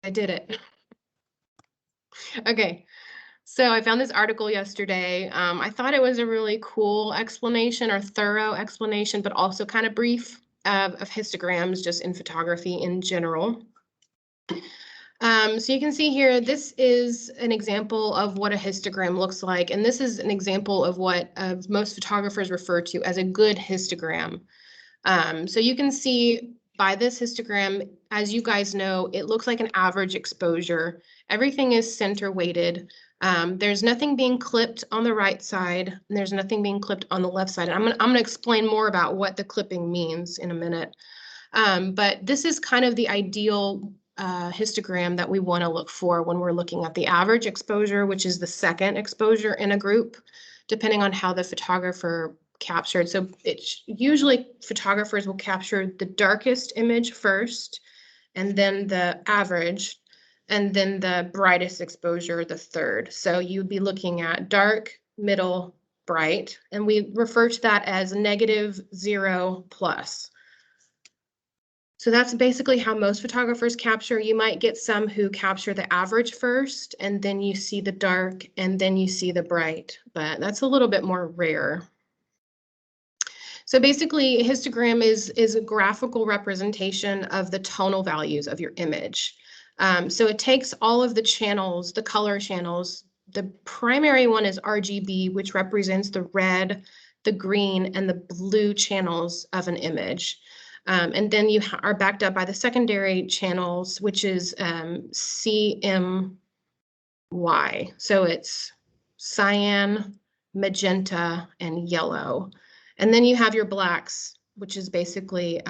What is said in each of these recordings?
I did it. Okay, so I found this article yesterday. I thought it was a really cool explanation or thorough explanation, but also kind of brief of histograms just in photography in general. So you can see here, this is an example of what a histogram looks like, and this is an example of what most photographers refer to as a good histogram. So you can see by this histogram, as you guys know, it looks like an average exposure. Everything is center weighted. There's nothing being clipped on the right side, and there's nothing being clipped on the left side. I'm gonna explain more about what the clipping means in a minute. But this is kind of the ideal histogram that we want to look for when we're looking at the average exposure, which is the second exposure in a group, depending on how the photographer captured. So it's usually photographers will capture the darkest image first, and then the average, and then the brightest exposure, the third. So you'd be looking at dark, middle, bright, and we refer to that as -0 plus. So that's basically how most photographers capture. You might get some who capture the average first, and then you see the dark, and then you see the bright, but that's a little bit more rare. So basically, a histogram is a graphical representation of the tonal values of your image. So it takes all of the channels, the color channels. The primary one is RGB, which represents the red, the green, and the blue channels of an image. And then you are backed up by the secondary channels, which is CMY. So it's cyan, magenta, and yellow. And then you have your blacks, which is basically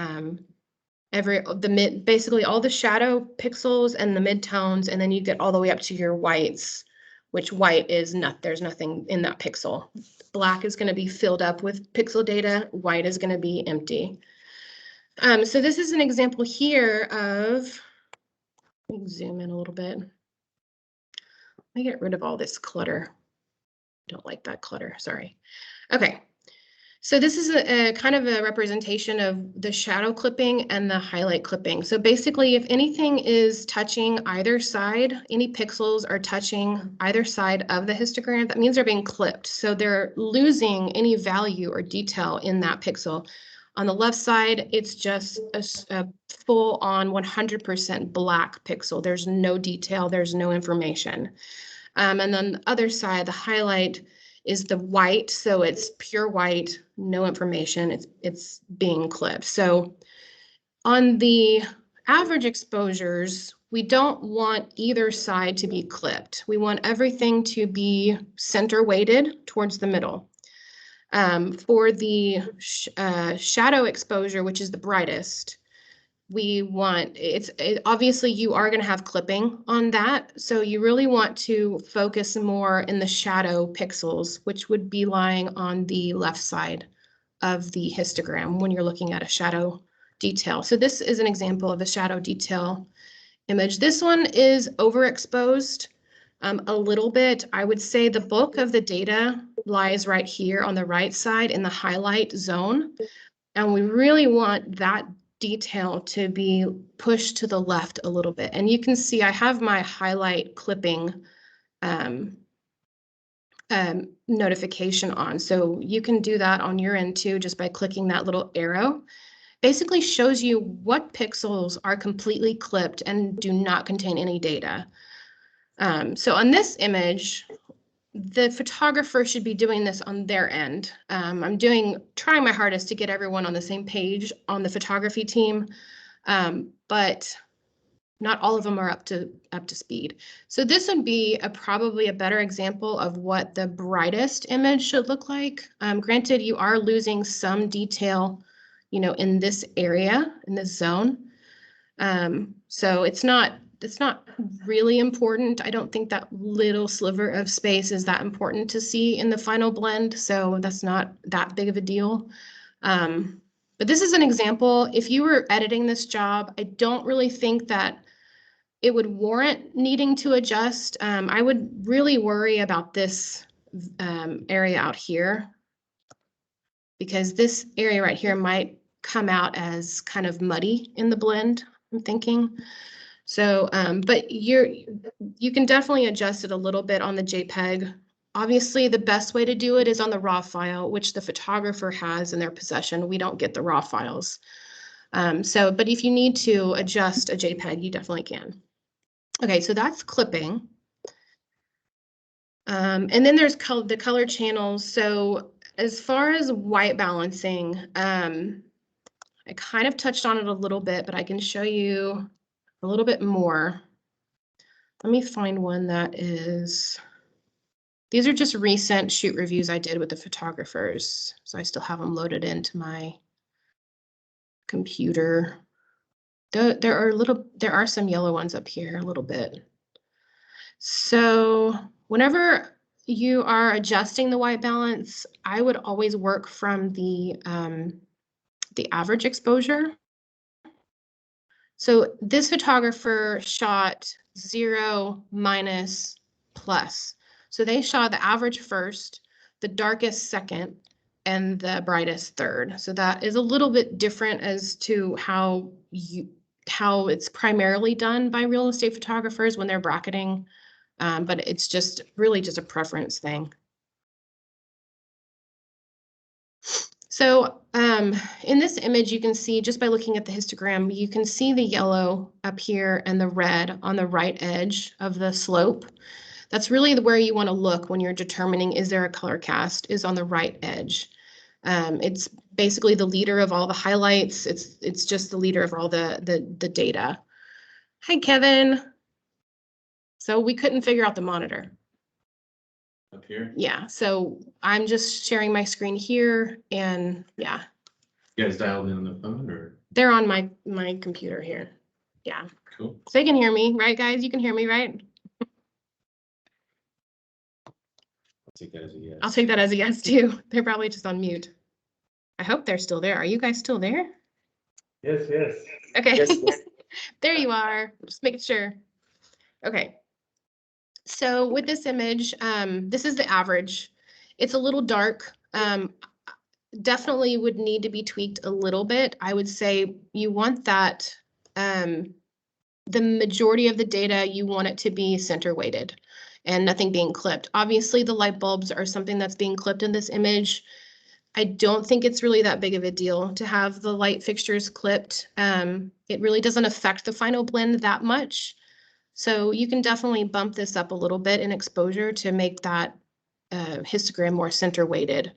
basically all the shadow pixels and the midtones, and then you get all the way up to your whites, which white is there's nothing in that pixel. Black is going to be filled up with pixel data, white is going to be empty. So this is an example here of, let me zoom in a little bit. Let me get rid of all this clutter. Don't like that clutter, sorry. Okay, so this is a kind of a representation of the shadow clipping and the highlight clipping. So basically, if anything is touching either side, any pixels are touching either side of the histogram, that means they're being clipped. So they're losing any value or detail in that pixel. On the left side, it's just a full-on 100% black pixel. There's no detail, there's no information. And then the other side, the highlight, is the white, so it's pure white, no information, it's being clipped. So on the average exposures, we don't want either side to be clipped. We want everything to be center weighted towards the middle. For the shadow exposure, which is the brightest, we want, obviously you are going to have clipping on that. So you really want to focus more in the shadow pixels, which would be lying on the left side of the histogram when you're looking at a shadow detail. So this is an example of a shadow detail image. This one is overexposed a little bit. I would say the bulk of the data lies right here on the right side in the highlight zone. And we really want that detail to be pushed to the left a little bit. And you can see I have my highlight clipping notification on. So you can do that on your end too, just by clicking that little arrow. Basically shows you what pixels are completely clipped and do not contain any data. So on this image, the photographer should be doing this on their end. I'm trying my hardest to get everyone on the same page on the photography team, but not all of them are up to speed. So this would be probably a better example of what the brightest image should look like. Granted, you are losing some detail, in this area, in this zone. So it's not really important. I don't think that little sliver of space is that important to see in the final blend, so that's not that big of a deal. But this is an example. If you were editing this job, I don't really think that it would warrant needing to adjust. I would really worry about this area out here, because this area right here might come out as kind of muddy in the blend, I'm thinking. So, but you can definitely adjust it a little bit on the JPEG. Obviously, the best way to do it is on the raw file, which the photographer has in their possession. We don't get the raw files. But if you need to adjust a JPEG, you definitely can. Okay, so that's clipping. And then there's the color channels. So as far as white balancing, I kind of touched on it a little bit, but I can show you a little bit more. Let me find one that is, these are just recent shoot reviews I did with the photographers. So I still have them loaded into my computer. There are some yellow ones up here a little bit. So whenever you are adjusting the white balance, I would always work from the average exposure. So this photographer shot 0, minus, plus. So they shot the average first, the darkest second, and the brightest third. So that is a little bit different as to how it's primarily done by real estate photographers when they're bracketing. But it's just really just a preference thing. So in this image, you can see just by looking at the histogram, you can see the yellow up here and the red on the right edge of the slope. That's really where you want to look when you're determining is there a color cast, is on the right edge. It's basically the leader of all the highlights. It's just the leader of all the data. Hi, Kevin. So we couldn't figure out the monitor. Up here? Yeah, so I'm just sharing my screen here and yeah. You guys dialed in on the phone or? They're on my computer here. Yeah. Cool. So they can hear me, right, guys? You can hear me, right? I'll take that as a yes. I'll take that as a yes too. They're probably just on mute. I hope they're still there. Are you guys still there? Yes, yes. Okay. Yes, yes. There you are. Just making sure. Okay. So with this image, this is the average. It's a little dark. Definitely would need to be tweaked a little bit. I would say you want that, the majority of the data, you want it to be center weighted and nothing being clipped. Obviously, the light bulbs are something that's being clipped in this image. I don't think it's really that big of a deal to have the light fixtures clipped. It really doesn't affect the final blend that much. So you can definitely bump this up a little bit in exposure to make that histogram more center weighted.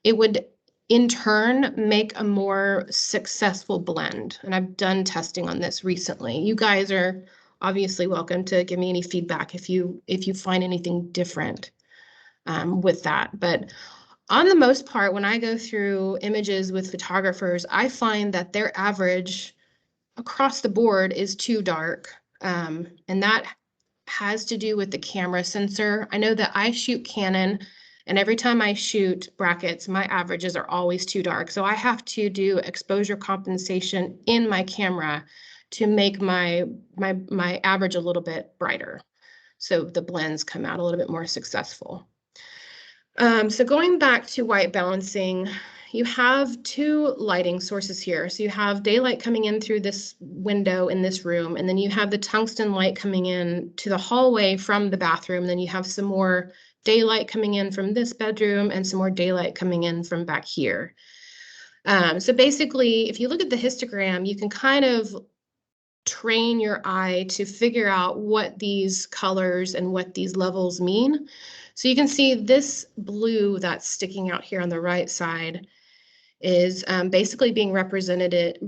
It would in turn make a more successful blend. And I've done testing on this recently. You guys are obviously welcome to give me any feedback if you find anything different with that. But on the most part, when I go through images with photographers, I find that their average across the board is too dark. And that has to do with the camera sensor. I know that I shoot Canon, and every time I shoot brackets, my averages are always too dark. So I have to do exposure compensation in my camera to make my average a little bit brighter. So the blends come out a little bit more successful. So going back to white balancing, you have two lighting sources here. So you have daylight coming in through this window in this room, and then you have the tungsten light coming in to the hallway from the bathroom. Then you have some more daylight coming in from this bedroom and some more daylight coming in from back here. So basically, if you look at the histogram, you can kind of train your eye to figure out what these colors and what these levels mean. So you can see this blue that's sticking out here on the right side is basically being represented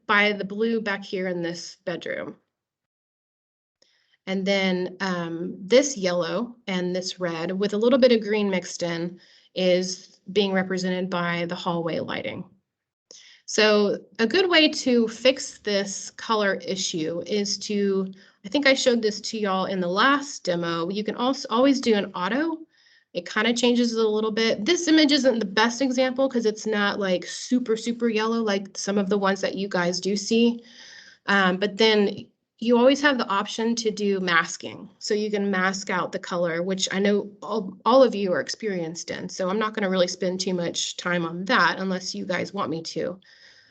by the blue back here in this bedroom. And then this yellow and this red with a little bit of green mixed in is being represented by the hallway lighting. So a good way to fix this color issue is to, I think I showed this to y'all in the last demo. You can also always do an auto. It kind of changes it a little bit. This image isn't the best example because it's not like super, super yellow like some of the ones that you guys do see. But then you always have the option to do masking. So you can mask out the color, which I know all of you are experienced in. So I'm not going to really spend too much time on that unless you guys want me to.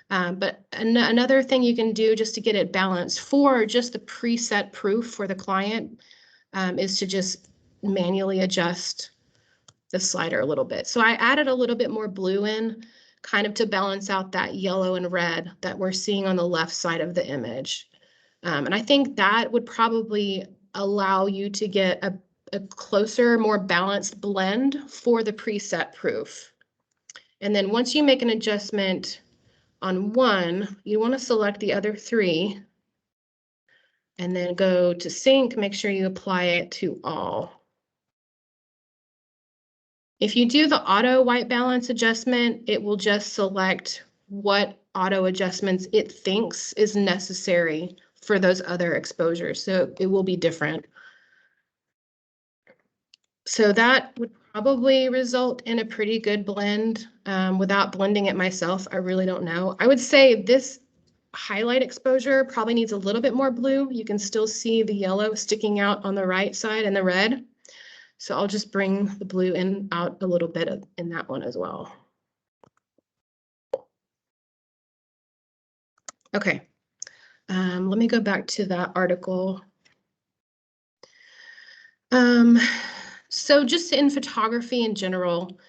But another thing you can do just to get it balanced for just the preset proof for the client is to just manually adjust the slider a little bit. So I added a little bit more blue in, kind of to balance out that yellow and red that we're seeing on the left side of the image. And I think that would probably allow you to get a closer, more balanced blend for the preset proof. And then once you make an adjustment on one, you want to select the other three and then go to sync, make sure you apply it to all. If you do the auto white balance adjustment, it will just select what auto adjustments it thinks is necessary for those other exposures. So it will be different. So that would probably result in a pretty good blend. Without blending it myself, I really don't know. I would say this highlight exposure probably needs a little bit more blue. You can still see the yellow sticking out on the right side and the red. So I'll just bring the blue in out a little bit in that one as well. Okay, let me go back to that article. So just in photography in general,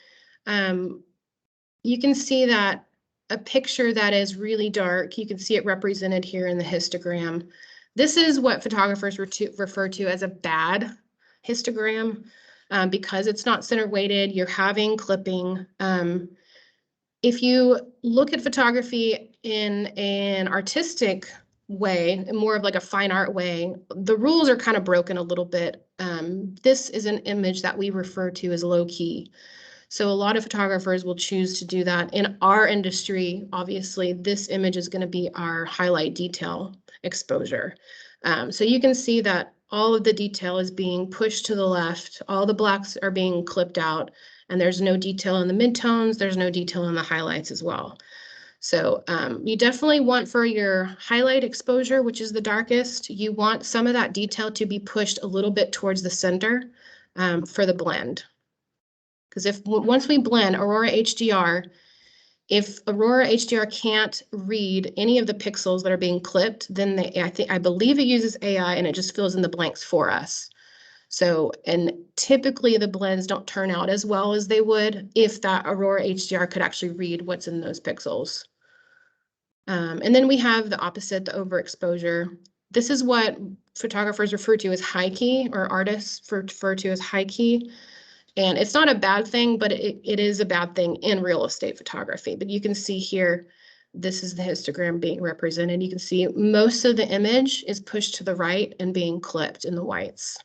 you can see that a picture that is really dark, you can see it represented here in the histogram. This is what photographers refer to as a bad histogram because it's not center weighted, you're having clipping. If you look at photography in an artistic way, more of like a fine art way, the rules are kind of broken a little bit. This is an image that we refer to as low key. So a lot of photographers will choose to do that. In our industry, obviously, this image is going to be our highlight detail exposure. So you can see that all of the detail is being pushed to the left. All the blacks are being clipped out, and there's no detail in the midtones. There's no detail in the highlights as well. So you definitely want for your highlight exposure, which is the darkest, you want some of that detail to be pushed a little bit towards the center for the blend. Because once we blend Aurora HDR, if Aurora HDR can't read any of the pixels that are being clipped, then I believe it uses AI and it just fills in the blanks for us. So, and typically the blends don't turn out as well as they would if that Aurora HDR could actually read what's in those pixels. And then we have the opposite, the overexposure. This is what photographers refer to as high key, or artists refer to as high key. And it's not a bad thing, but it is a bad thing in real estate photography. But you can see here, this is the histogram being represented. You can see most of the image is pushed to the right and being clipped in the whites.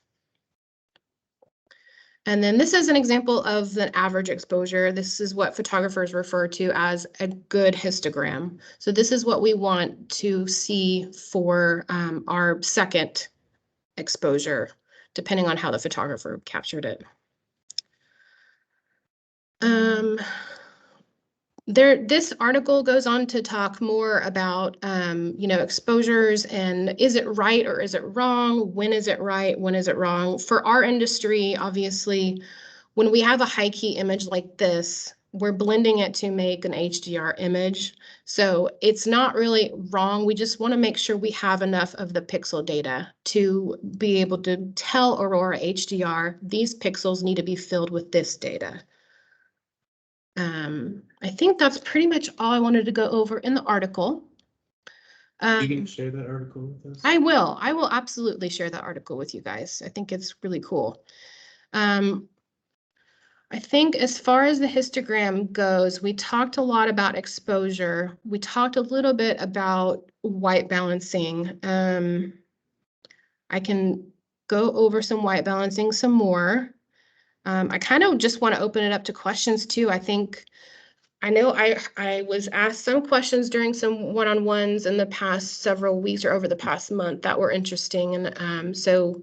And then this is an example of the average exposure. This is what photographers refer to as a good histogram. So this is what we want to see for our second exposure, depending on how the photographer captured it. This article goes on to talk more about, exposures and is it right or is it wrong? When is it right? When is it wrong? For our industry, obviously, when we have a high key image like this, we're blending it to make an HDR image. So it's not really wrong. We just want to make sure we have enough of the pixel data to be able to tell Aurora HDR, these pixels need to be filled with this data. I think that's pretty much all I wanted to go over in the article. You can share that article with us? I will absolutely share that article with you guys. I think it's really cool. I think as far as the histogram goes, we talked a lot about exposure. We talked a little bit about white balancing. I can go over some white balancing some more. I kind of just want to open it up to questions too. I know I was asked some questions during some one-on-ones in the past several weeks or over the past month that were interesting. And so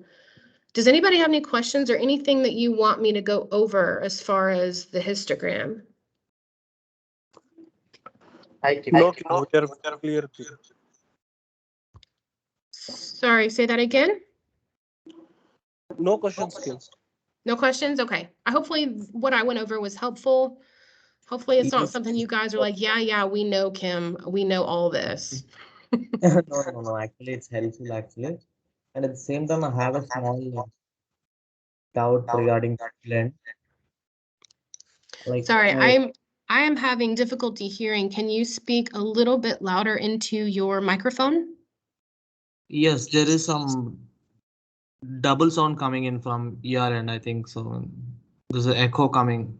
does anybody have any questions or anything that you want me to go over as far as the histogram? No, we are clear. Sorry, say that again? No questions, Kim. No questions? Okay. Hopefully what I went over was helpful. Hopefully it's not Yes. something you guys are like, yeah, we know Kim, we know all this. No. Actually, it's helpful actually. And at the same time, I have a small doubt regarding blend. Like, Sorry, I am having difficulty hearing. Can you speak a little bit louder into your microphone? yes, there is some double sound coming in from your end, I think so. There's an echo coming.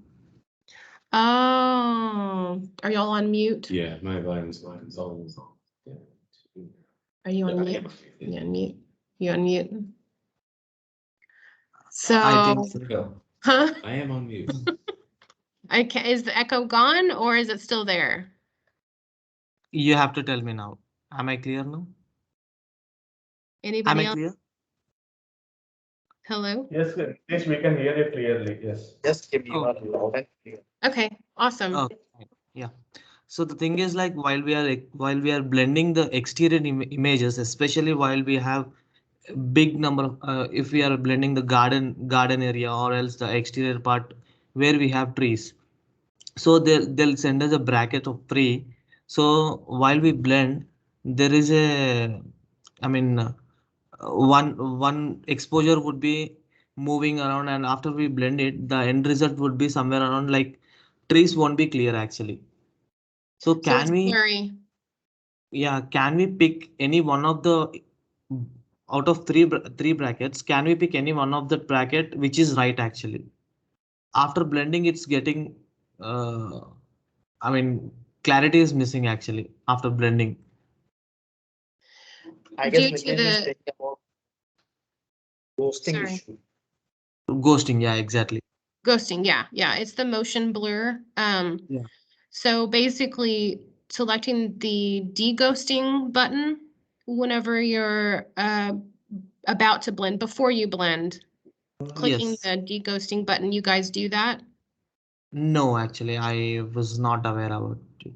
Oh, are y'all on mute? Yeah, my line's all. Yeah. Are you on Yeah, I mute? am. You on mute? You on mute? I think So, so. No, huh? I am on mute. Okay, is the echo gone or is it still there? You have to tell me now. Am I clear now? Am Anybody I else? clear? Hello? Yes, yes, we can hear you clearly. Yes. Yes, Kim, you are loud and clear. Okay, awesome. Oh, yeah. So the thing is, like, while we are blending the exterior images, especially while we have a big number of if we are blending the garden area or else the exterior part where we have trees, so they'll send us a bracket of tree. So while we blend, there is a, I mean, one exposure would be moving around, and after we blend it, the end result would be somewhere around, like, trees won't be clear actually. So So it's can we, blurry. yeah, can we pick any one of the, out of three brackets, can we pick any one of the bracket which is right actually? After blending, it's getting, uh, I mean, clarity is missing actually after blending. I Due guess to Nitin is the, talking about ghosting sorry, issue. Ghosting, yeah, exactly. ghosting, yeah, it's the motion blur. Yeah. So basically selecting the de-ghosting button whenever you're about to blend, before you blend, clicking Yes. the de-ghosting button, you guys do that? No, actually, I was not aware about it.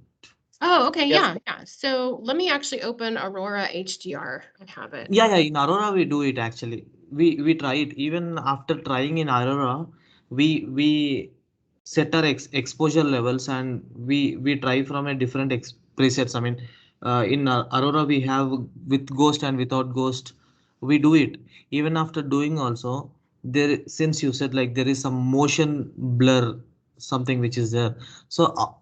Oh, okay, Yes. yeah. So let me actually open Aurora HDR. I have it. Yeah, in Aurora we do it actually. We try it. Even after trying in Aurora, we set our exposure levels, and we try from a different presets. I mean, in Aurora we have with ghost and without ghost. We do it. Even after doing also, there, since you said like there is some motion blur, something which is there. So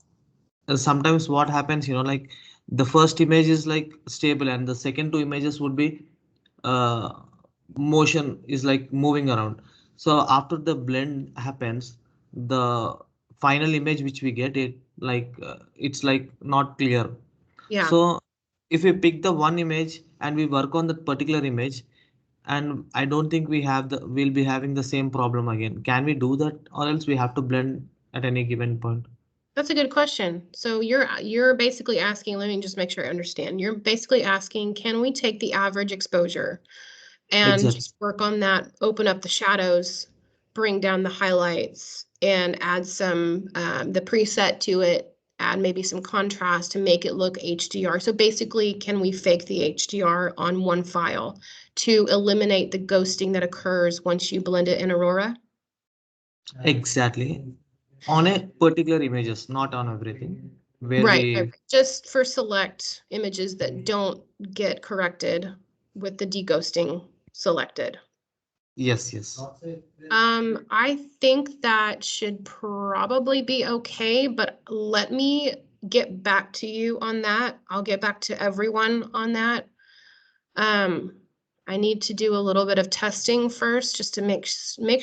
sometimes what happens, like, the first image is like stable and the second two images would be, uh, motion is like moving around. So after the blend happens, the final image which we get, it like, it's like not clear. Yeah. So if we pick the one image and we work on that particular image, and I don't think we'll be having the same problem again. Can we do that, or else we have to blend at any given point? That's a good question. So you're basically asking, let me just make sure I understand. You're basically asking, can we take the average exposure and Exactly. just work on that, open up the shadows, bring down the highlights, and add some the preset to it, add maybe some contrast to make it look HDR. So basically, can we fake the HDR on one file to eliminate the ghosting that occurs once you blend it in Aurora? Exactly. On a particular images, not on everything. Where Right. Just for select images that don't get corrected with the deghosting selected. yes. I think that should probably be okay, but let me get back to you on that. I'll get back to everyone on that. I need to do a little bit of testing first just to make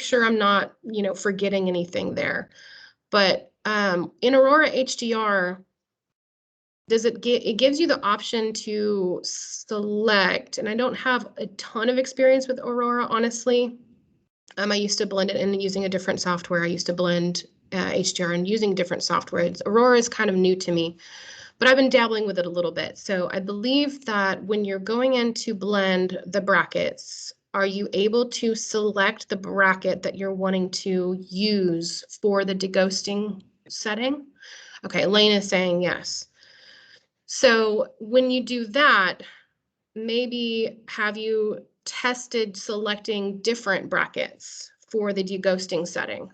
sure I'm not, forgetting anything there. But in Aurora HDR, it gives you the option to select, and I don't have a ton of experience with Aurora, honestly. I used to blend it in using a different software. I used to blend HDR and using different softwares. Aurora is kind of new to me, but I've been dabbling with it a little bit. So I believe that when you're going in to blend the brackets, are you able to select the bracket that you're wanting to use for the deghosting setting? Okay, Lane is saying yes. So when you do that, maybe have you tested selecting different brackets for the deghosting setting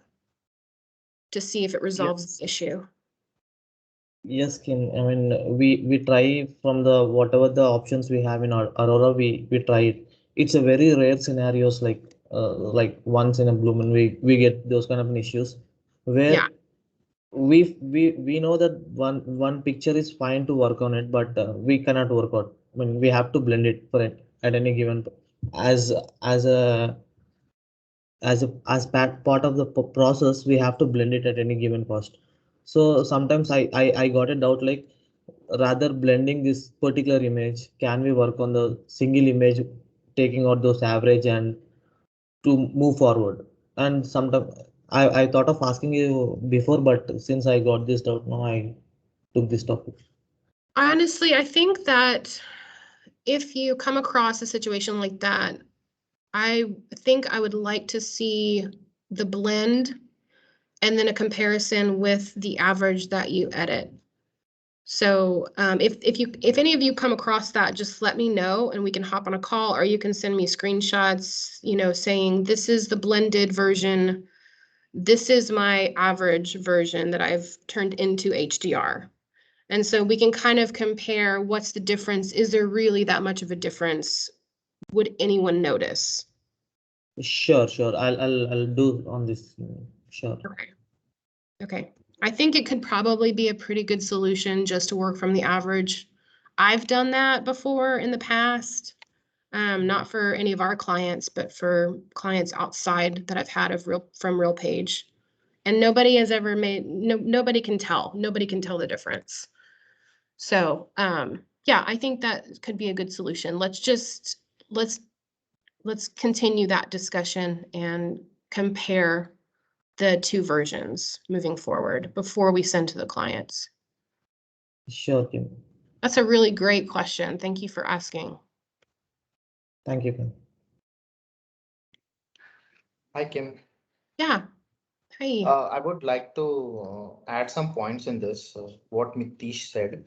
to see if it resolves the issue? Yes, Kim. I mean, we try from the whatever the options we have in our Aurora, we try it. It's a very rare scenarios like once in a blue moon we get those kind of issues where Yeah. we know that one picture is fine to work on it, but we cannot work out. I mean, we have to blend it for it at any given as as a part of the process. We have to blend it at any given cost. So sometimes I got a doubt like rather blending this particular image, can we work on the single image, taking out those average and to move forward? And sometimes I thought of asking you before, but since I got this doubt now, I took this topic. Honestly, I think that if you come across a situation like that, I think I would like to see the blend and then a comparison with the average that you edit. So if any of you come across that, just let me know and we can hop on a call, or you can send me screenshots, saying this is the blended version. This is my average version that I've turned into HDR. And so we can kind of compare what's the difference. Is there really that much of a difference? Would anyone notice? Sure. I'll do on this. Sure. Okay. Okay. I think it could probably be a pretty good solution just to work from the average. I've done that before in the past, not for any of our clients, but for clients outside that I've had from RealPage. And nobody has ever nobody can tell. Nobody can tell the difference. So, yeah, I think that could be a good solution. Let's continue that discussion and compare the two versions moving forward before we send to the clients. Sure, Kim. That's a really great question. Thank you for asking. Thank you, Kim. Hi, Kim. Yeah. Hi. I would like to add some points in this, what Nitish said.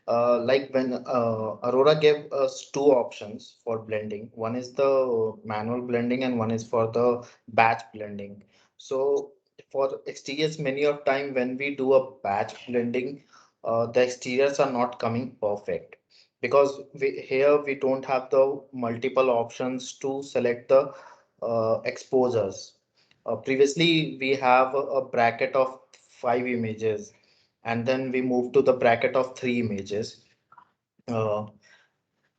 Like when Aurora gave us two options for blending. One is the manual blending and one is for the batch blending. So for exteriors, many of time when we do a batch blending, the exteriors are not coming perfect because here we don't have the multiple options to select the exposures. Previously, we have a bracket of 5 images, and then we move to the bracket of 3 images, uh,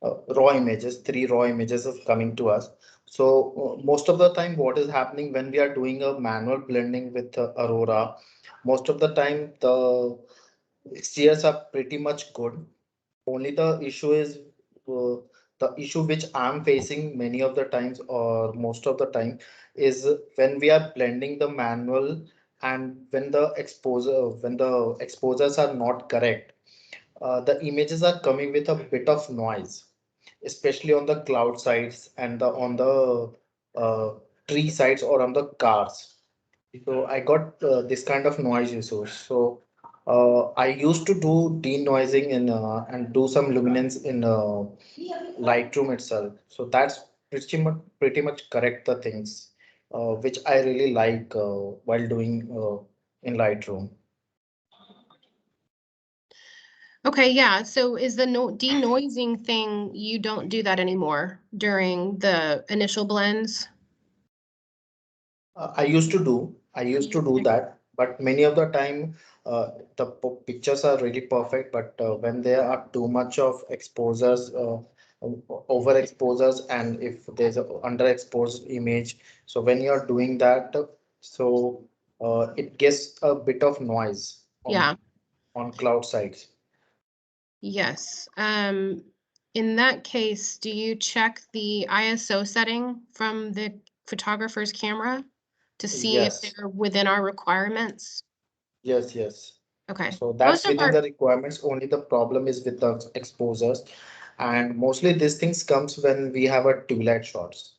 raw images, 3 raw images is coming to us. So most of the time, what is happening when we are doing a manual blending with Aurora, most of the time the exteriors are pretty much good. Only the issue is the issue which I'm facing many of the times or most of the time is when we are blending the manual and when the exposures are not correct, the images are coming with a bit of noise, especially on the cloud sides and on the tree sides or on the cars. So I got this kind of noise issues. So I used to do denoising in and do some luminance in Lightroom itself. So that's pretty much correct the things which I really like while doing in Lightroom. Okay, yeah. So is the denoising thing, you don't do that anymore during the initial blends? I used to do that, but many of the time the pictures are really perfect. But when there are too much of exposures, overexposures, and if there's a underexposed image, so when you're doing that, so it gets a bit of noise Yeah. on cloud sides. Yes. In that case, do you check the ISO setting from the photographer's camera to see if Yes, they're within our requirements? yes. Okay. So Most that's of within our, the requirements. Only the problem is with the exposures, and mostly these things comes when we have a twilight shots.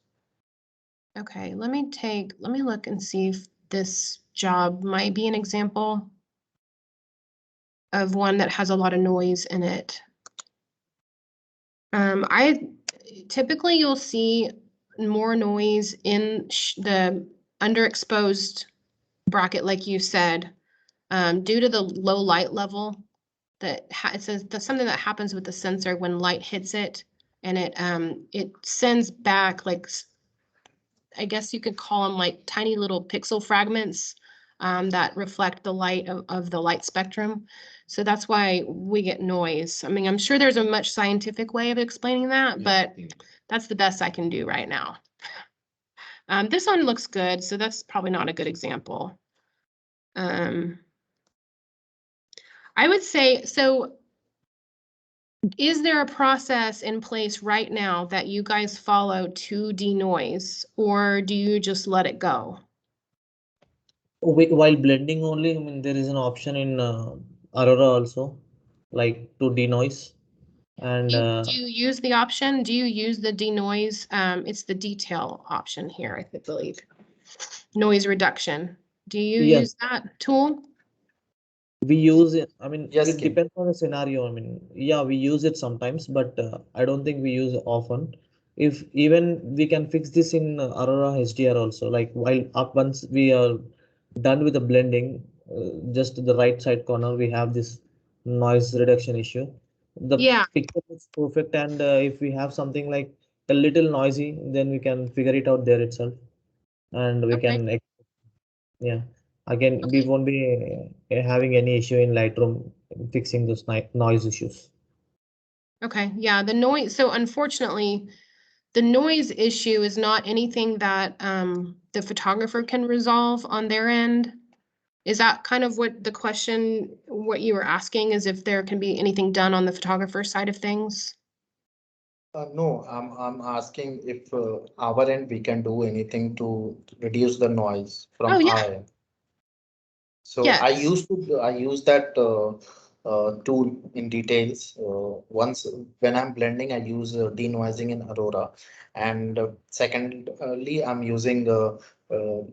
okay, let me look and see if this job might be an example of one that has a lot of noise in it. I typically you'll see more noise in the underexposed bracket, like you said, due to the low light level. it says that's something that happens with the sensor when light hits it, and it sends back like I guess you could call them like tiny little pixel fragments that reflect the light of the light spectrum. So that's why we get noise. I mean, I'm sure there's a much scientific way of explaining that, but that's the best I can do right now. This one looks good, so that's probably not a good example. I would say, so is there a process in place right now that you guys follow to denoise, or do you just let it go? While blending only, I mean, there is an option in Aurora also, like to denoise. And Do you use the option? Do you use the denoise? It's the detail option here, I believe. Noise reduction. Do you yes, use that tool? we use it. I mean, Yes, it Kim. depends on the scenario. I mean, yeah, we use it sometimes, but I don't think we use it often. If even we can fix this in Aurora HDR also, like while up once we are done with the blending, just the right side corner, we have this noise reduction issue. The Yeah, picture is perfect, and if we have something like a little noisy, then we can figure it out there itself, and we okay. can, yeah. Again, we Okay. won't be having any issue in Lightroom fixing those noise issues. Okay, yeah, the noise, so unfortunately, the noise issue is not anything that the photographer can resolve on their end. Is that kind of what the question, what you were asking, is if there can be anything done on the photographer side of things? No, I'm asking if our end we can do anything to reduce the noise Oh, from yeah, our end. So yes. I use that tool in details. Once when I'm blending, I use denoising in Aurora, and secondly, I'm using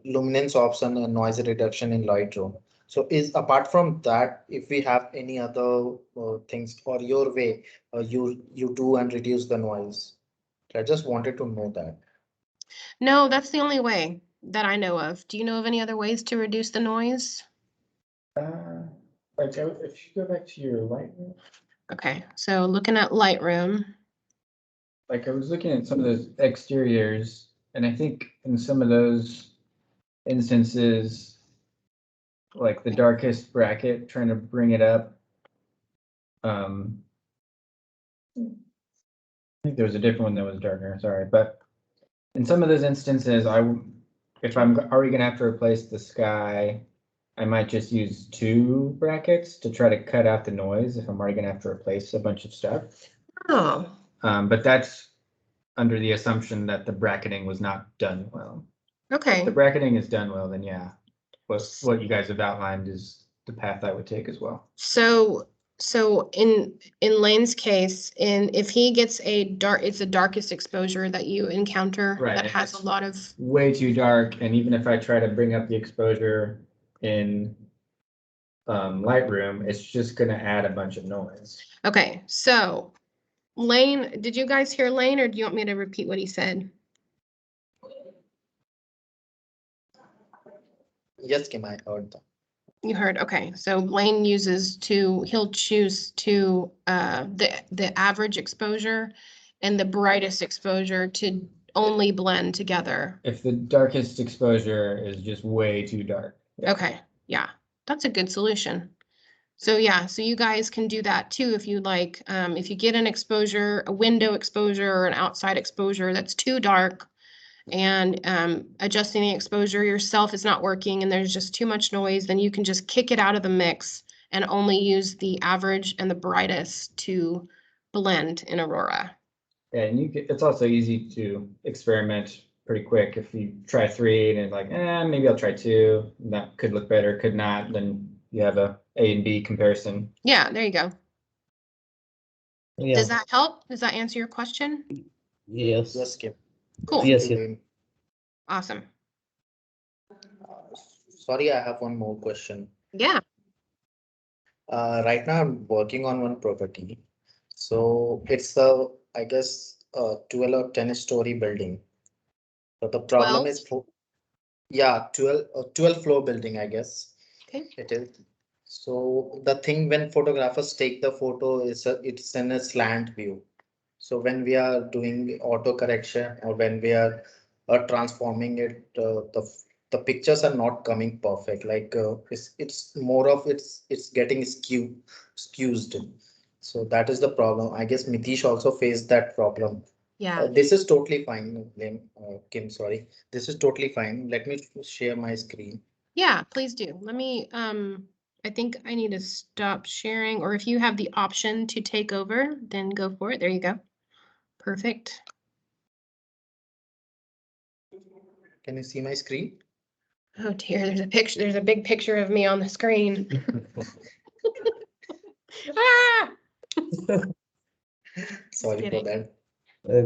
luminance option and noise reduction in Lightroom. So is apart from that, if we have any other things or your way, you do and reduce the noise. I just wanted to know that. No, that's the only way that I know of. Do you know of any other ways to reduce the noise? Like, if you go back to your Lightroom, Okay, so looking at Lightroom. like I was looking at some of those exteriors, and I think in some of those instances, like the darkest bracket, trying to bring it up. I think there was a different one that was darker, sorry, but in some of those instances, if I'm already gonna have to replace the sky, I might just use 2 brackets to try to cut out the noise if I'm already gonna have to replace a bunch of stuff. Oh, But that's under the assumption that the bracketing was not done well. If the okay. bracketing is done well, then yeah, what you guys have outlined is the path I would take as well. So in Lane's case, if he gets it's the darkest exposure that you encounter Right, that and has a it's lot of, way too dark, and even if I try to bring up the exposure in Lightroom, it's just gonna add a bunch of noise. okay, so Lane, did you guys hear Lane, or do you want me to repeat what he said? Yes, Kim, I heard that. You heard, okay, so Lane he'll choose to the average exposure and the brightest exposure to only blend together. If the darkest exposure is just way too dark. Yeah. Okay, yeah, that's a good solution. So yeah, so you guys can do that too if you like. If you get an exposure, a window exposure or an outside exposure that's too dark, and adjusting the exposure yourself is not working and there's just too much noise, then you can just kick it out of the mix and only use the average and the brightest to blend in Aurora. And it's also easy to experiment pretty quick. If you try 3 and it's like, maybe I'll try 2, that could look better, could not, then you have a and B comparison. Yeah, there you go. Yeah. Does that help? Does that answer your question? Yes. Yes, Kim. Cool. Thank Yes. you, Yes. Lynn. Awesome. Sorry, I have one more question. Yeah. Right now I'm working on one property. So it's a, I guess, 12 or 10-story building. But the problem 12. is, yeah, 12 floor building, I guess Okay. it is. So the thing when photographers take the photo it's in a slant view. So when we are doing auto correction or when we are transforming it, the pictures are not coming perfect. Like it's more of it's getting skewed. So that is the problem. I guess Mitish also faced that problem. Yeah, This is totally fine, Kim. Sorry, this is totally fine. Let me share my screen. yeah, please do. Let me, I think I need to stop sharing, or if you have the option to take over, then go for it. There you go. Perfect. Can you see my screen? Oh dear, there's a picture, there's a big picture of me on the screen. Ah! Sorry for kidding. that.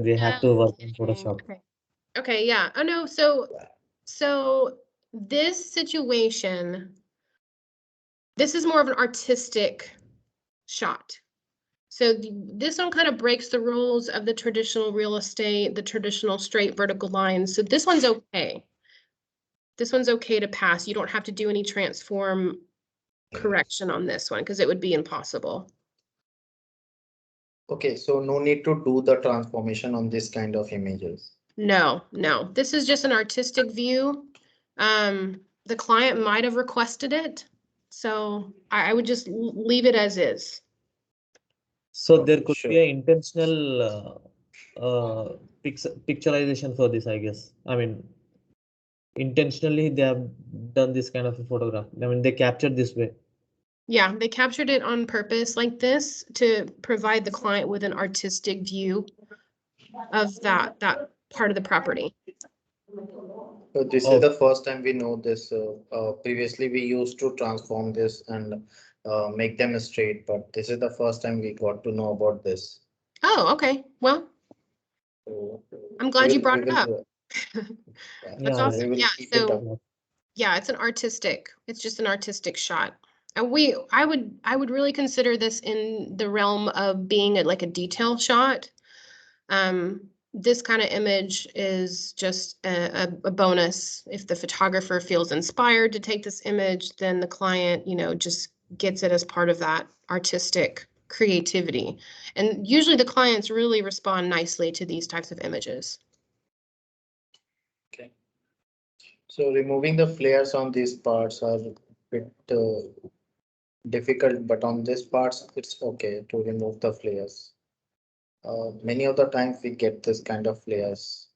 They had to work in Photoshop. Okay. Okay, yeah. Oh no, so this situation, this is more of an artistic shot. So this one kind of breaks the rules of the traditional real estate, the traditional straight vertical lines. So this one's okay. This one's okay to pass. You don't have to do any transform correction on this one because it would be impossible. Okay, so no need to do the transformation on this kind of images. No, no, this is just an artistic view. The client might have requested it. So I would just leave it as is. So there Okay, could sure. be an intentional picturization for this, I guess. I mean, intentionally they have done this kind of a photograph. I mean, they captured this way. Yeah, they captured it on purpose like this to provide the client with an artistic view of that part of the property. So this Oh. is the first time we know this. Previously, we used to transform this and make them straight, but this is the first time we got to know about this. Oh, okay. Well, So I'm glad you we brought it up. yeah, That's Yeah, awesome. we will Yeah, keep it up. so yeah, it's just an artistic shot. And I would really consider this in the realm of being like a detail shot. This kind of image is just a bonus. If the photographer feels inspired to take this image, then the client, just gets it as part of that artistic creativity. And usually the clients really respond nicely to these types of images. Okay. So removing the flares on these parts are a bit difficult, but on this parts, it's okay to remove the flares. Many of the times we get this kind of flares.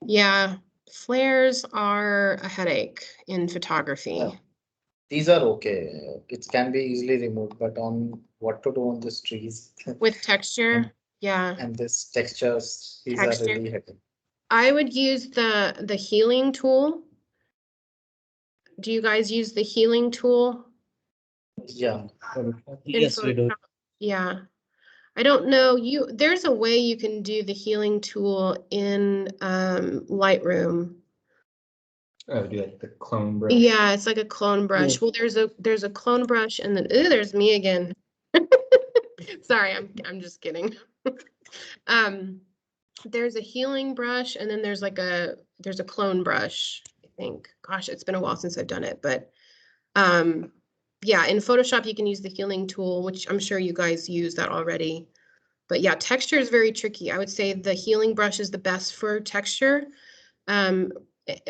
Yeah, flares are a headache in photography. Yeah. These are okay. It can be easily removed, but on what to do on these trees With texture, And- yeah, and this textures, these are texture. really heavy. I would use the healing tool. Do you guys use the healing tool? Yeah, in yes, we do. Photoshop? Yeah. I don't know, there's a way you can do the healing tool in Lightroom. Oh, do like the clone brush. Yeah, it's like a clone brush. Yeah. Well, there's a clone brush and then, ooh, there's me again. Sorry, I'm just kidding. There's a healing brush and then there's a clone brush, I think. Gosh, it's been a while since I've done it, but yeah, in Photoshop you can use the healing tool, which I'm sure you guys use that already. But yeah, texture is very tricky. I would say the healing brush is the best for texture,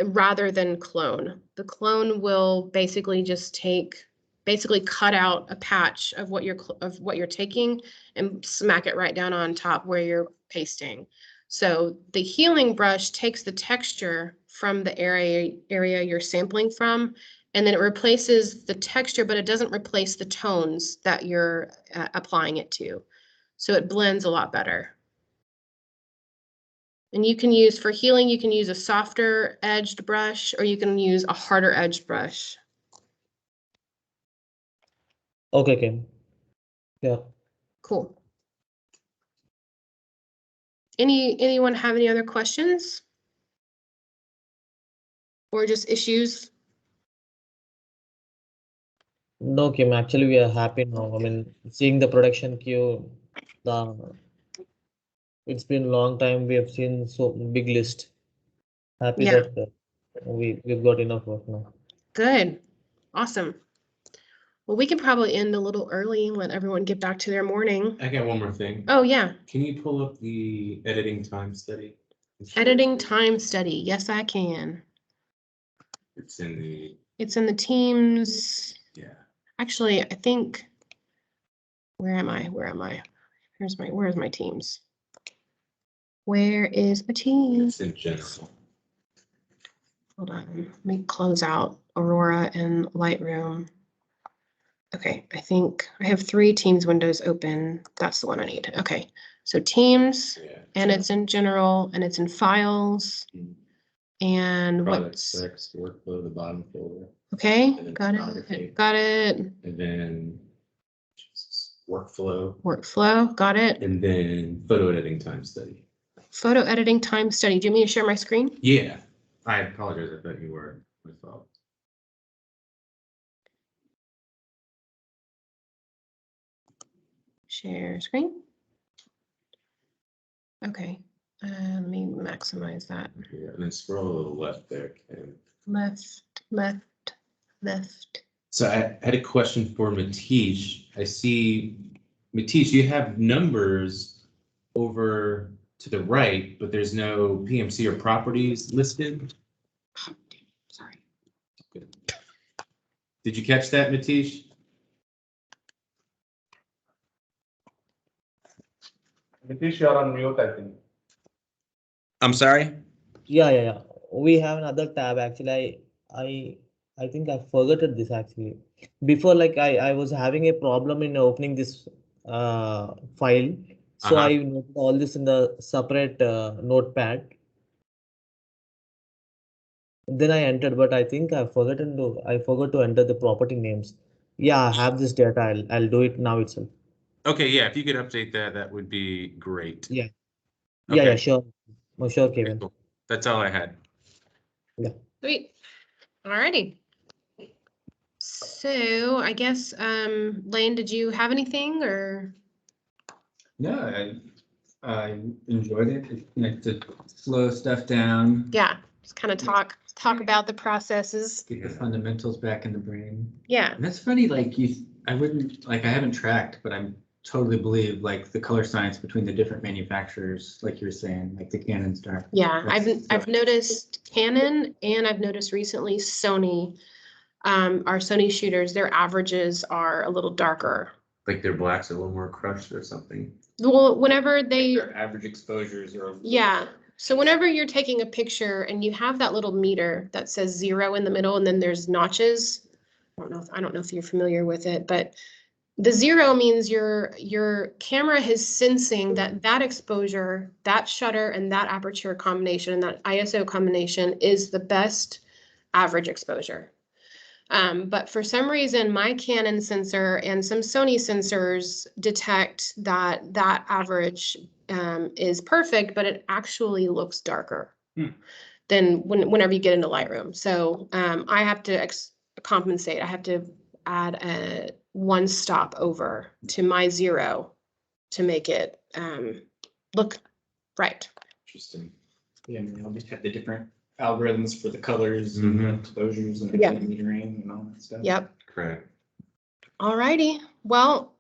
rather than clone. The clone will basically just basically cut out a patch of what you're taking and smack it right down on top where you're pasting. So the healing brush takes the texture from the area you're sampling from, and then it replaces the texture, but it doesn't replace the tones that you're applying it to. So it blends a lot better. And you can use, for healing, you can use a softer edged brush or you can use a harder edged brush. Okay, Ken. Yeah. Cool. Anyone have any other questions? Or just issues? No, Kim, actually we are happy now. I mean, seeing the production queue, it's been a long time. We have seen so big list. Happy Yeah. that we've got enough work now. Good. Awesome. Well, we can probably end a little early and let everyone get back to their morning. I got one more thing. Oh, yeah. Can you pull up the editing time study? Editing time study. Yes, I can. It's in the, It's in the Teams. yeah. Actually, I think, where am I? Where am I? Where's my Teams? Where is my Teams? It's in general. Hold on, let me close out Aurora and Lightroom. Okay, I think I have 3 Teams windows open. That's the one I need. Okay, so Teams, Yeah. and it's in general, and it's in files. Mhm. And Product what's, specs, workflow, the bottom folder, okay, and then got photography. it, got it. and then workflow, Workflow, got it. and then photo editing time study. Photo editing time study. Do you want me to share my screen? Yeah, I apologize. I thought you were. My fault. Share screen. Okay, let me maximize that. Yeah, and then scroll a little left there, Kim. Left, left, left. So I had a question for Matish. I see, Matish, you have numbers over to the right, but there's no PMC or properties listed. Sorry. Good. Did you catch that, Matish? Nitish, you're on mute, I think. I'm sorry? Yeah. We have another tab actually. I think I forgot this actually. Before, like I was having a problem in opening this file. So Uh-huh. I noted all this in the separate notepad. Then I entered, but I think I forgot to enter the property names. Yeah, I have this data. I'll do it now itself. Okay, yeah, if you could update that, that would be great. Yeah. Okay. Yeah, sure. Oh, sure, Okay, Kevin. cool. That's all I had. Sweet. Alrighty. So I guess, Lane, did you have anything or? No, I enjoyed it. It's nice to slow stuff down, Yeah, just kind of talk about the processes. get the fundamentals back in the brain. Yeah, And that's funny, like I wouldn't, like I haven't tracked, but I'm totally believe like the color science between the different manufacturers, like you were saying, like the Canon's dark. yeah. That's- I've noticed Canon and I've noticed recently Sony. Our Sony shooters, their averages are a little darker. Like their blacks are a little more crushed or something. Well, whenever they, Their average exposures are. yeah. So whenever you're taking a picture and you have that little meter that says 0 in the middle and then there's notches. I don't know if you're familiar with it, but the 0 means your camera is sensing that exposure, that shutter and that aperture combination and that ISO combination is the best average exposure. But for some reason, my Canon sensor and some Sony sensors detect that average is perfect, but it actually looks darker than whenever you get into Lightroom. So I have to compensate. I have to add a 1 stop over to my 0 to make it look right. Interesting. Yeah, and they'll just have the different algorithms for the colors and the exposures and Yeah. metering and all that stuff. Yep. Correct. All righty. Well,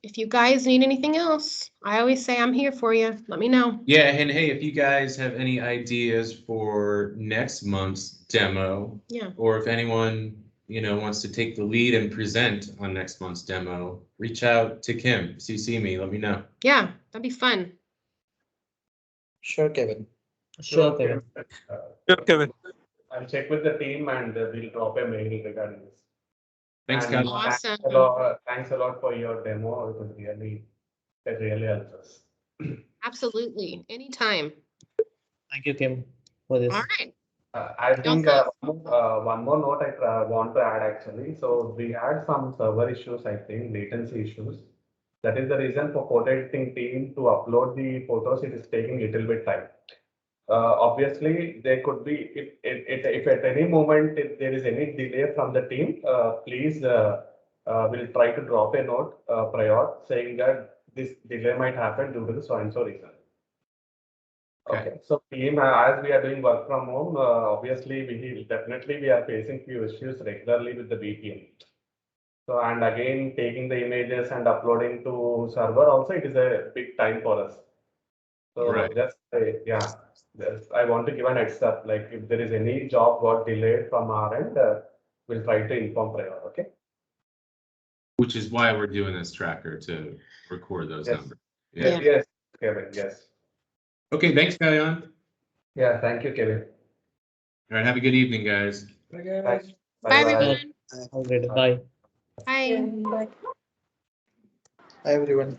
if you guys need anything else, I always say I'm here for you. Let me know. Yeah, and hey, if you guys have any ideas for next month's demo, Yeah. or if anyone, wants to take the lead and present on next month's demo, reach out to Kim, CC me, let me know. Yeah, that'd be fun. Sure, Kevin. Sure, Kevin. Kevin. I'll check with the team and we'll drop a mail regarding this. Thanks, And guys. Awesome. Thanks a lot for your demo. It really helps us. Absolutely. Anytime. Thank you, Kim, for this. All right. I think one more note I want to add actually. So we had some server issues, I think, latency issues. That is the reason for photo editing team to upload the photos. It is taking little bit time. Obviously, there could be if at any moment if there is any delay from the team, please we'll try to drop a note prior saying that this delay might happen due to the so and so reason. Okay, so team, as we are doing work from home, obviously we are facing few issues regularly with the VPN. So, and again, taking the images and uploading to server also, it is a big time for us. So Right. just, yeah, I want to give an heads up, like if there is any job got delayed from our end, we'll try to inform prior, okay? Which is why we're doing this tracker to record those Yes. numbers. Yeah. Yes, Kevin, yes. Okay, thanks, Kalyan. Yeah, thank you, Kevin. All right, have a good evening, guys. Bye. Bye, Bye-bye. everyone. Already. Bye. Bye. Hi, everyone.